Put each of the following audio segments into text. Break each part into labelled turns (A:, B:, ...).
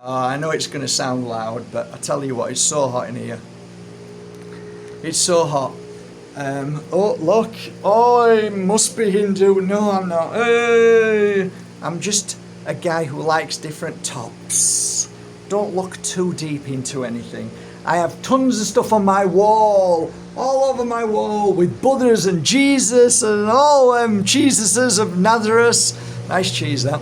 A: I know it's going to sound loud, but I tell you what, it's so hot in here. It's so hot. Oh, look. Oh, it must be Hindu. No, I'm not. Hey. I'm just a guy who likes different tops. Don't look too deep into anything. I have tons of stuff on my wall, all over my wall, with Buddhas and Jesus and all Jesuses of Nazareth. Nice cheese, that.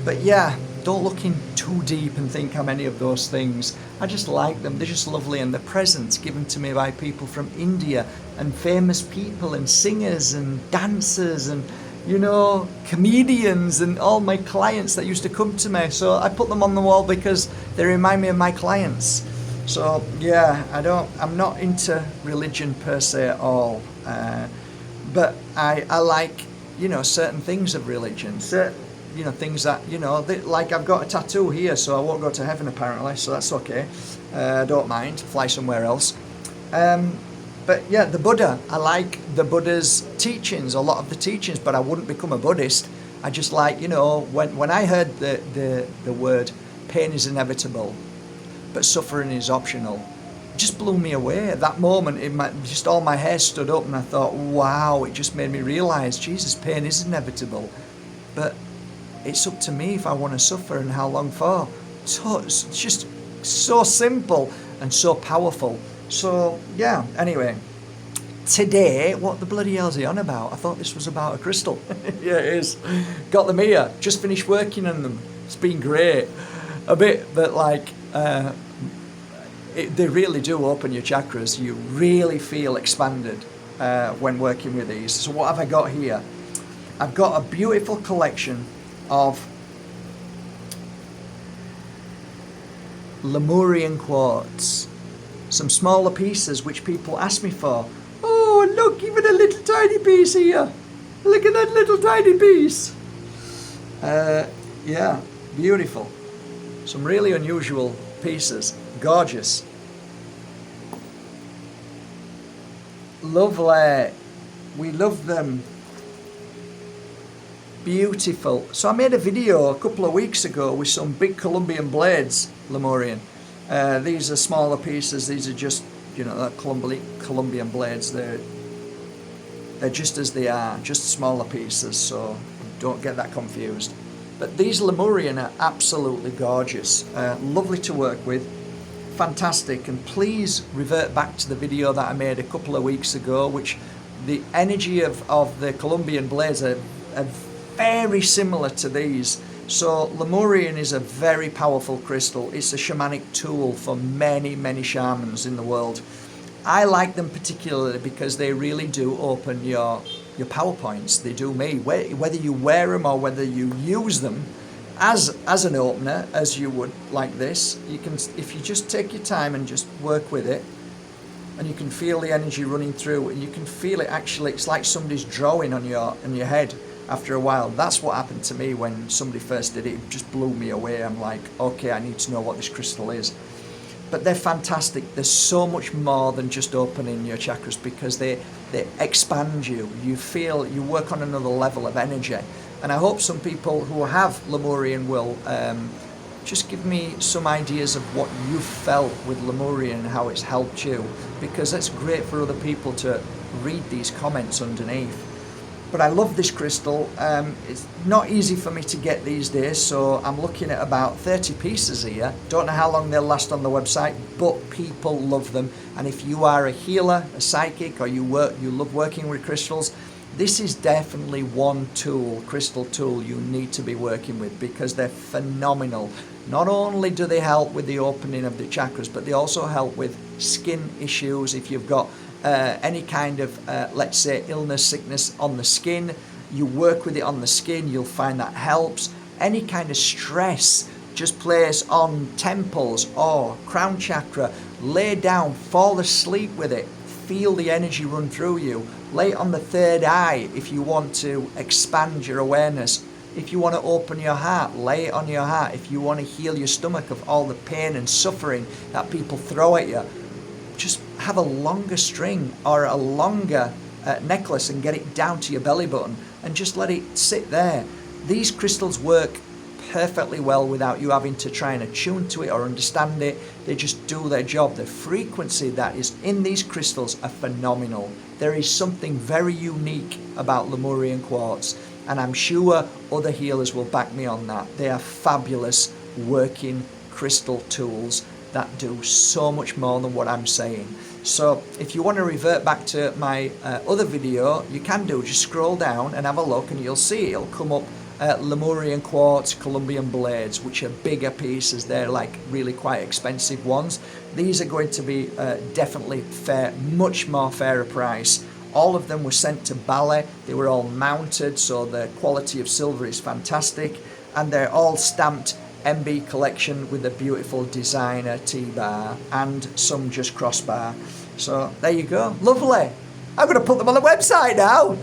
A: But yeah, don't look in too deep and think I'm any of those things. I just like them. They're just lovely, and the presents given to me by people from India and famous people and singers and dancers and, you know, comedians and all my clients that used to come to me. So I put them on the wall because they remind me of my clients. So yeah, I'm not into religion per se at all. But I like, you know, certain things of religion. You know, things that, you know, like I've got a tattoo here, so I won't go to heaven apparently, so that's okay. I don't mind, fly somewhere else. But yeah, the Buddha, I like the Buddha's teachings, a lot of the teachings, but I wouldn't become a Buddhist. I just like, you know, when I heard the word pain is inevitable, but suffering is optional, it just blew me away. At that moment, just all my hair stood up, and I thought, wow, it just made me realise, Jesus, pain is inevitable, but it's up to me if I want to suffer and how long for. So it's just so simple and so powerful. So yeah, anyway, today, what the bloody hell is he on about? I thought this was about a crystal. Yeah, it is. Got them here, just finished working on them. It's been great. A bit, but like, they really do open your chakras. You really feel expanded when working with these. So what have I got here? I've got a beautiful collection of Lemurian Quartz. Some smaller pieces which people ask me for. Oh, look, even a little tiny piece here. Look at that little tiny piece. Yeah, beautiful. Some really unusual pieces. Gorgeous. Lovely. We love them. Beautiful. So I made a video a couple of weeks ago with some big Colombian blades, Lemurian. These are smaller pieces. These are just, you know, Colombian blades. They're just as they are, just smaller pieces, so don't get that confused. But these Lemurian are absolutely gorgeous. Lovely to work with. Fantastic. And please revert back to the video that I made a couple of weeks ago, which the energy of the Colombian blades are very similar to these. So Lemurian is a very powerful crystal. It's a shamanic tool for many, many shamans in the world. I like them particularly because they really do open your power points. They do me. Whether you wear them or whether you use them as an opener, as you would like this, you can, if you just take your time and just work with it, and you can feel the energy running through, and you can feel it actually, it's like somebody's drawing on your head. After a while, that's what happened to me when somebody first did it. It just blew me away. I'm like, okay, I need to know what this crystal is. But they're fantastic. There's so much more than just opening your chakras, because they expand you. You feel, you work on another level of energy. And I hope some people who have Lemurian will just give me some ideas of what you felt with Lemurian and how it's helped you, because that's great for other people to read these comments underneath. But I love this crystal. It's not easy for me to get these days, so I'm looking at about 30 pieces here. Don't know how long they'll last on the website, but people love them. And if you are a healer, a psychic, or you love working with crystals, this is definitely one crystal tool you need to be working with, because they're phenomenal. Not only do they help with the opening of the chakras, but they also help with skin issues. If you've got any kind of, let's say, illness, sickness on the skin, you work with it on the skin, you'll find that helps. Any kind of stress, just place on temples or crown chakra, lay down, fall asleep with it, feel the energy run through you. Lay it on the third eye if you want to expand your awareness. If you want to open your heart, lay it on your heart. If you want to heal your stomach of all the pain and suffering that people throw at you, just have a longer string or a longer necklace and get it down to your belly button and just let it sit there. These crystals work perfectly well without you having to try and attune to it or understand it. They just do their job. The frequency that is in these crystals are phenomenal. There is something very unique about Lemurian quartz, and I'm sure other healers will back me on that. They are fabulous working crystal tools that do so much more than what I'm saying. So if you want to revert back to my other video, you can do. Just scroll down and have a look, and you'll see it'll come up Lemurian quartz Colombian blades, which are bigger pieces. They're like really quite expensive ones. These are going to be definitely fair, much more fairer price. All of them were sent to Bali. They were all mounted, so the quality of silver is fantastic, and they're all stamped MB collection with a beautiful designer T-bar and some just crossbar. So there you go, lovely. I'm going to put them on the website now.